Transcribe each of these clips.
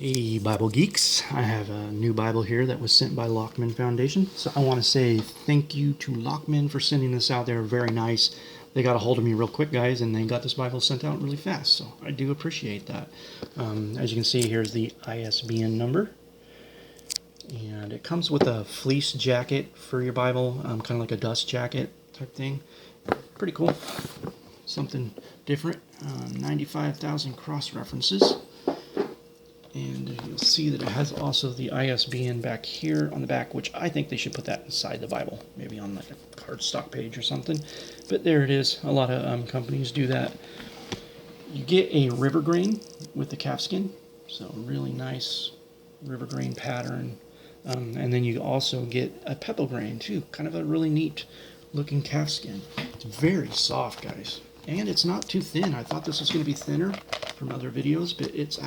Hey Bible geeks, I have a new Bible here that was sent by Lockman Foundation. So I want to say thank you to Lockman for sending this out. They were very nice. They got a hold of me real quick, guys, and they got this Bible sent out really fast. So I do appreciate that. As you can see, here's the ISBN number. And it comes with a fleece jacket for your Bible, kind of like a dust jacket type thing. Pretty cool. Something different. 95,000 cross references. And you'll see that it has also the ISBN back here on the back, which I think they should put that inside the Bible, maybe on like a cardstock page or something. But there it is. A lot of companies do that. You get a river grain with the calfskin, so really nice river grain pattern. And then you also get a pebble grain too, kind of a really neat looking calfskin. It's very soft, guys. And it's not too thin. I thought this was going to be thinner from other videos, but it's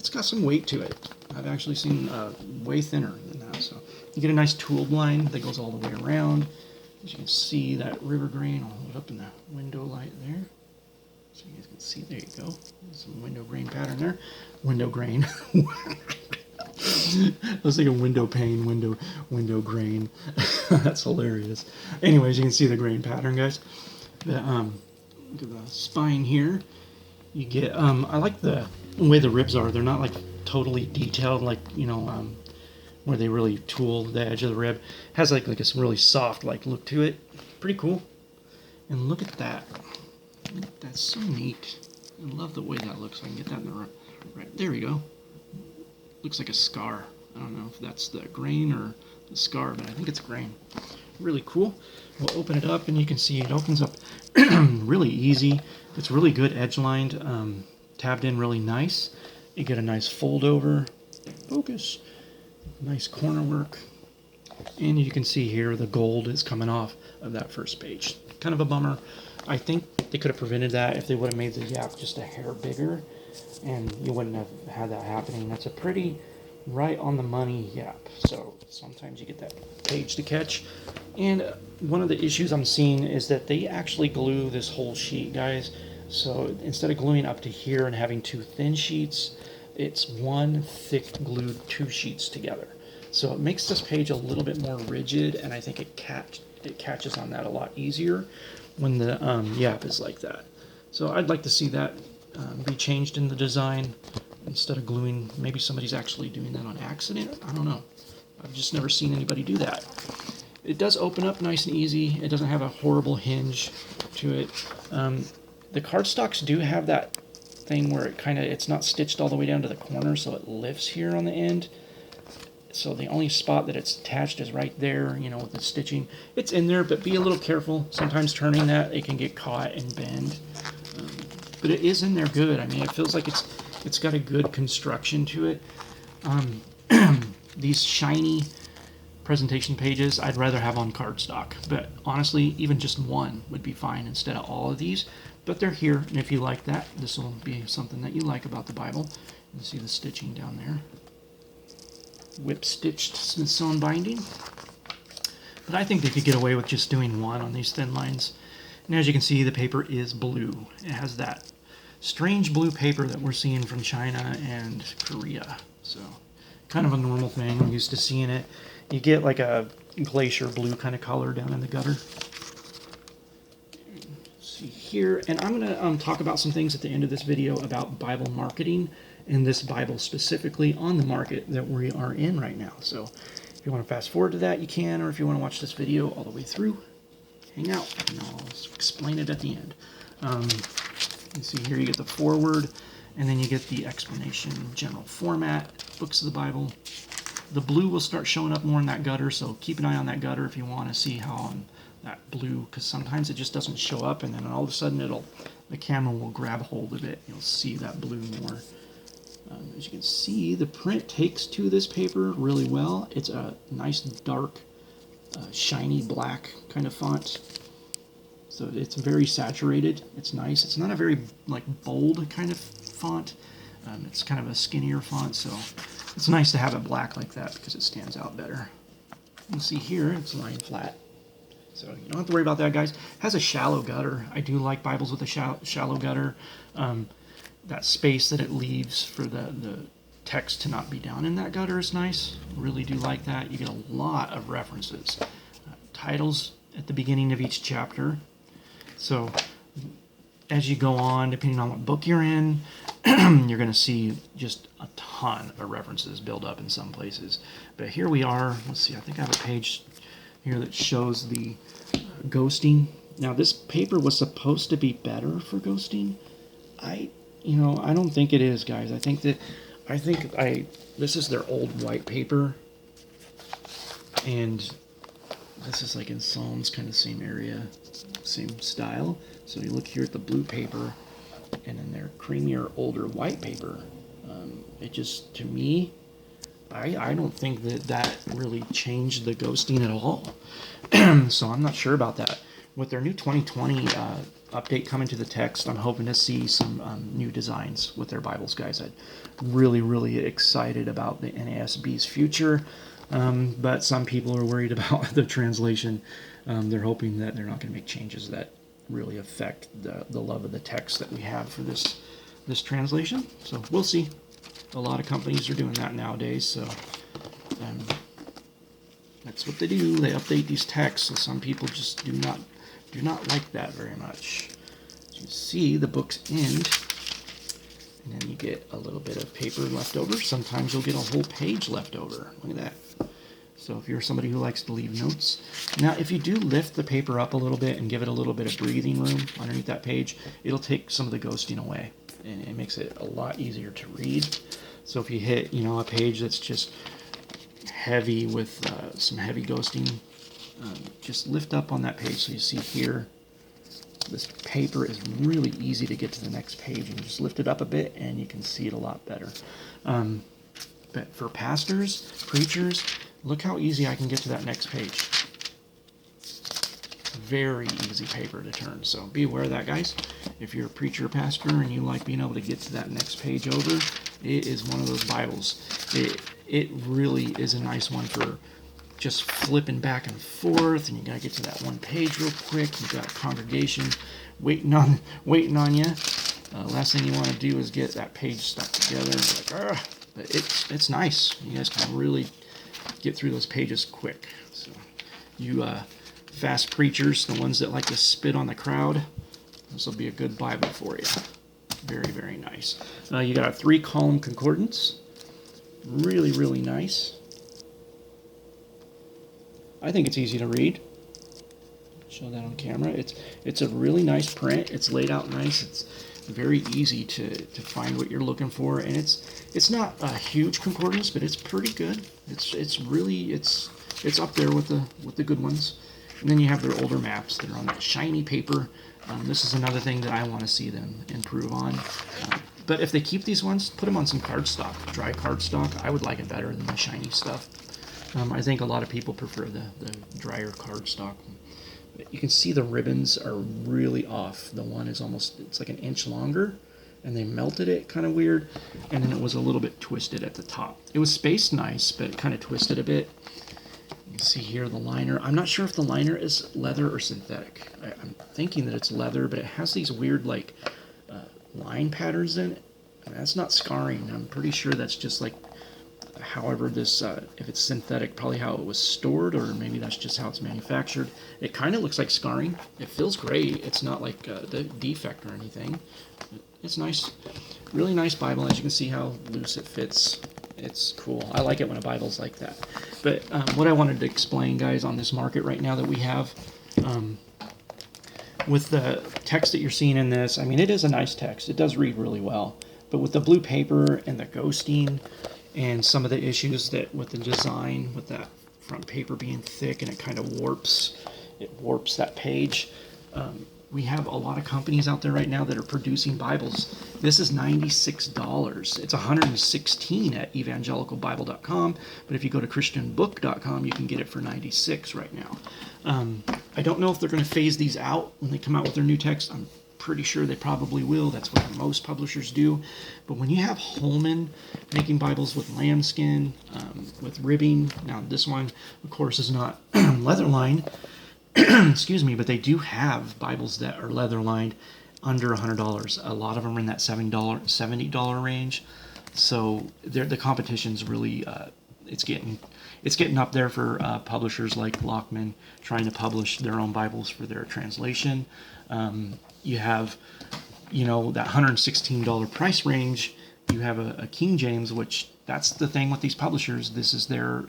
got some weight to it. I've actually seen way thinner than that. So you get a nice tooled line that goes all the way around. As you can see, that river grain, I'll hold it up in the window light there. So you guys can see, there you go. There's some window grain pattern there. Window grain. I was thinking window pane, window grain. That's hilarious. Anyways, you can see the grain pattern, guys. Look at the spine here. You get, I like the way the ribs are. They're not like totally detailed, like, you know, where they really tool the edge of the rib. It has like a really soft like look to it. Pretty cool. And look at that. That's so neat. I love the way that looks. I can get that in the right. There we go. Looks like a scar. I don't know if that's the grain or the scar, but I think it's grain. Really cool. We'll open it up and you can see it opens up really easy. It's really good edge lined, tabbed in really nice. You get a nice fold over, focus, nice corner work. And you can see here the gold is coming off of that first page. Kind of a bummer. I think they could have prevented that if they would have made the yap just a hair bigger, and you wouldn't have had that happening. That's a pretty right on the money yap. So sometimes you get that page to catch. And one of the issues I'm seeing is that they actually glue this whole sheet, guys. So instead of gluing up to here and having two thin sheets, it's one thick glued two sheets together. So it makes this page a little bit more rigid, and I think it catches on that a lot easier when the yap is like that. So I'd like to see that be changed in the design. Instead of gluing, maybe somebody's actually doing that on accident. I don't know. I've just never seen anybody do that. It does open up nice and easy. It doesn't have a horrible hinge to it. The cardstocks do have that thing where it's not stitched all the way down to the corner, so it lifts here on the end. So the only spot that it's attached is right there, you know, with the stitching. It's in there, but be a little careful. Sometimes turning that, it can get caught and bend. But it is in there good. I mean, it feels like it's got a good construction to it. These shiny presentation pages I'd rather have on cardstock, but honestly even just one would be fine instead of all of these. But they're here, and if you like that, this will be something that you like about the Bible. You see the stitching down there, whip stitched Smithsonian binding. But I think they could get away with just doing one on these thin lines. And as you can see, the paper is blue. It has that strange blue paper that we're seeing from China and Korea. So kind of a normal thing. I'm used to seeing it. You get like a glacier blue kind of color down in the gutter. See here, and I'm going to talk about some things at the end of this video about Bible marketing and this Bible specifically on the market that we are in right now. So if you want to fast forward to that, you can, or if you want to watch this video all the way through, hang out and I'll explain it at the end. You see here you get the foreword, and then you get the explanation, general format, books of the Bible. The blue will start showing up more in that gutter, so keep an eye on that gutter if you want to see how on that blue, because sometimes it just doesn't show up, and then all of a sudden the camera will grab hold of it. You'll see that blue more. As you can see, the print takes to this paper really well. It's a nice dark, shiny black kind of font. So it's very saturated. It's nice. It's not a very like bold kind of font. It's kind of a skinnier font, so it's nice to have it black like that because it stands out better. You can see here it's lying flat. So you don't have to worry about that, guys. It has a shallow gutter. I do like Bibles with a shallow gutter. That space that it leaves for the text to not be down in that gutter is nice. Really do like that. You get a lot of references. Titles at the beginning of each chapter. So as you go on, depending on what book you're in, you're going to see just a ton of references build up in some places. But here we are. Let's see, I think I have a page here that shows the ghosting. Now this paper was supposed to be better for ghosting. I don't think it is, guys. I think this is their old white paper, and this is like in Psalms, kind of same area, same style. So you look here at the blue paper, and then their creamier, older white paper. It just, to me, I don't think that really changed the ghosting at all. So I'm not sure about that. With their new 2020 update coming to the text, I'm hoping to see some new designs with their Bibles, guys. I'm really, really excited about the NASB's future, but some people are worried about the translation. They're hoping that they're not going to make changes that really affect the love of the text that we have for this translation. So we'll see. A lot of companies are doing that nowadays, so that's what they do. They update these texts, so some people just do not like that very much. As you see, the books end, and then you get a little bit of paper left over. Sometimes you'll get a whole page left over. Look at that. So if you're somebody who likes to leave notes. Now, if you do lift the paper up a little bit and give it a little bit of breathing room underneath that page, it'll take some of the ghosting away, and it makes it a lot easier to read. So if you hit, a page that's just heavy with some heavy ghosting, just lift up on that page. So you see here, this paper is really easy to get to the next page, and just lift it up a bit and you can see it a lot better. But for pastors, preachers, look how easy I can get to that next page. Very easy paper to turn, so be aware of that, guys. If you're a preacher or pastor and you like being able to get to that next page over, it is one of those Bibles. It really is a nice one for just flipping back and forth, and you gotta get to that one page real quick. You've got a congregation waiting on you. Last thing you want to do is get that page stuck together. But it's nice. You guys can really get through those pages quick. So you fast preachers, the ones that like to spit on the crowd, this will be a good Bible for you. Very, very nice. You got a 3-column concordance. Really, really nice. I think it's easy to read. Show that on camera. It's a really nice print. It's laid out nice. It's very easy to find what you're looking for, and it's not a huge concordance, but it's pretty good. It's up there with the good ones. And then you have their older maps that are on that shiny paper. This is another thing that I want to see them improve on. But if they keep these ones, put them on some cardstock, dry cardstock. I would like it better than the shiny stuff. I think a lot of people prefer the drier cardstock. You can see the ribbons are really off. The one is it's like an inch longer, and they melted it kind of weird, and then it was a little bit twisted at the top. It was spaced nice, but it kind of twisted a bit. You can see here the liner. I'm not sure if the liner is leather or synthetic. I'm thinking that it's leather, but it has these weird line patterns in it. And that's not scarring. I'm pretty sure that's just like however this, if it's synthetic, probably how it was stored, or maybe that's just how it's manufactured. It kind of looks like scarring. It feels great. It's not like the defect or anything. It's nice. Really nice Bible. As you can see how loose it fits. It's cool. I like it when a Bible's like that. But what I wanted to explain, guys, on this market right now that we have, with the text that you're seeing in this, I mean, it is a nice text. It does read really well. But with the blue paper and the ghosting and some of the issues that with the design, with that front paper being thick and it kind of warps that page. We have a lot of companies out there right now that are producing Bibles. This is $96. It's $116 at evangelicalbible.com, but if you go to christianbook.com, you can get it for $96 right now. I don't know if they're going to phase these out when they come out with their new text. I'm pretty sure they probably will. That's what most publishers do. But when you have Holman making Bibles with lambskin, with ribbing, now this one, of course, is not leather lined. Excuse me, but they do have Bibles that are leather lined under $100. A lot of them are in that $70 range. So the competition's really it's getting up there for publishers like Lockman trying to publish their own Bibles for their translation. You have, that $116 price range. You have a King James, which that's the thing with these publishers. This is their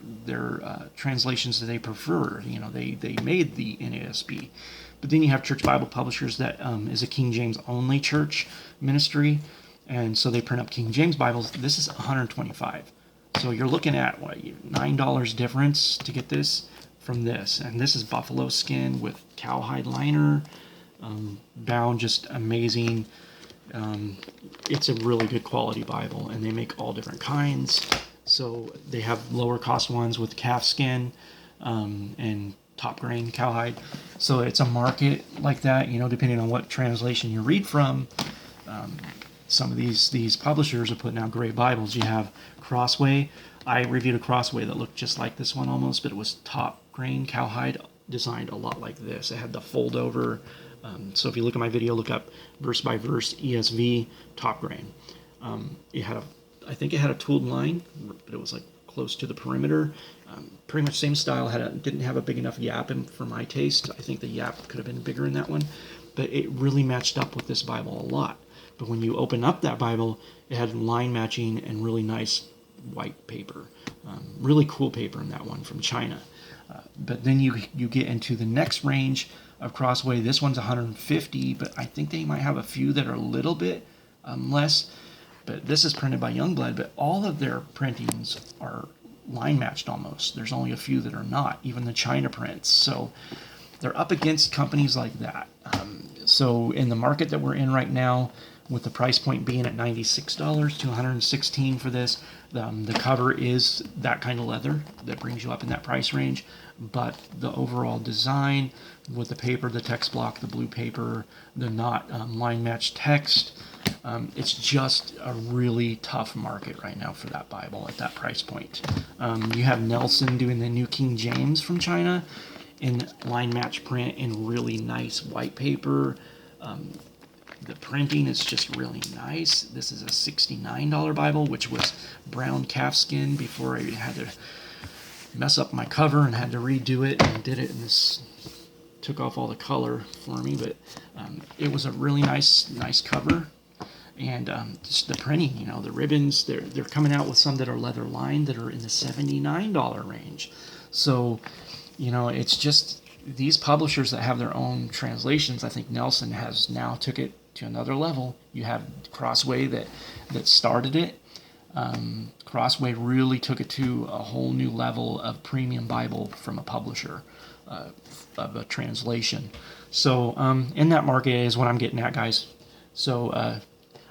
translations that they prefer. They made the NASB. But then you have church Bible publishers that is a King James only church ministry, and so they print up King James Bibles. This is $125. So you're looking at $9 difference to get this from this, and this is buffalo skin with cowhide liner, bound just amazing. It's a really good quality Bible, and they make all different kinds. So they have lower cost ones with calfskin and top grain cowhide. So it's a market like that, depending on what translation you read from. Some of these publishers are putting out great Bibles. You have Crossway. I reviewed a Crossway that looked just like this one almost, but it was top grain cowhide, designed a lot like this. It had the fold over. So if you look at my video, look up verse by verse ESV top grain. I think it had a tooled line, but it was like close to the perimeter. Pretty much same style. Didn't have a big enough yap for my taste. I think the yap could have been bigger in that one, but it really matched up with this Bible a lot. But when you open up that Bible, it had line matching and really nice white paper. Really cool paper in that one from China. But then you get into the next range of Crossway. This one's $150, but I think they might have a few that are a little bit less. But this is printed by Youngblood, but all of their printings are line matched almost. There's only a few that are not, even the China prints. So they're up against companies like that. So in the market that we're in right now, with the price point being at $96 to $116 for this, the cover is that kind of leather that brings you up in that price range. But the overall design with the paper, the text block, the blue paper, the not line matched text, it's just a really tough market right now for that Bible at that price point. You have Nelson doing the New King James from China in line match print in really nice white paper. The printing is just really nice. This is a $69 Bible, which was brown calfskin before I had to mess up my cover and had to redo it, and did it, and this took off all the color for me. But it was a really nice cover. And just the printing, the ribbons, they're coming out with some that are leather lined that are in the $79 range. So, it's just these publishers that have their own translations. I think Nelson has now took it to another level. You have Crossway that started it. Crossway really took it to a whole new level of premium Bible from a publisher of a translation. So in that market is what I'm getting at, guys. So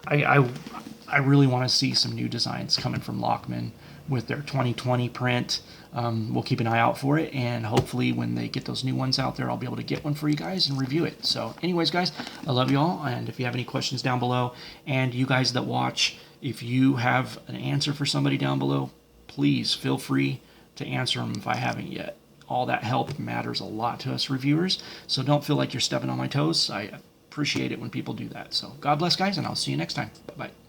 I really want to see some new designs coming from Lockman with their 2020 print. We'll keep an eye out for it, and hopefully when they get those new ones out there, I'll be able to get one for you guys and review it. So anyways, guys, I love you all, and if you have any questions down below, and you guys that watch, if you have an answer for somebody down below, please feel free to answer them if I haven't yet. All that help matters a lot to us reviewers, so don't feel like you're stepping on my toes. I appreciate it when people do that. So God bless, guys, and I'll see you next time. Bye-bye.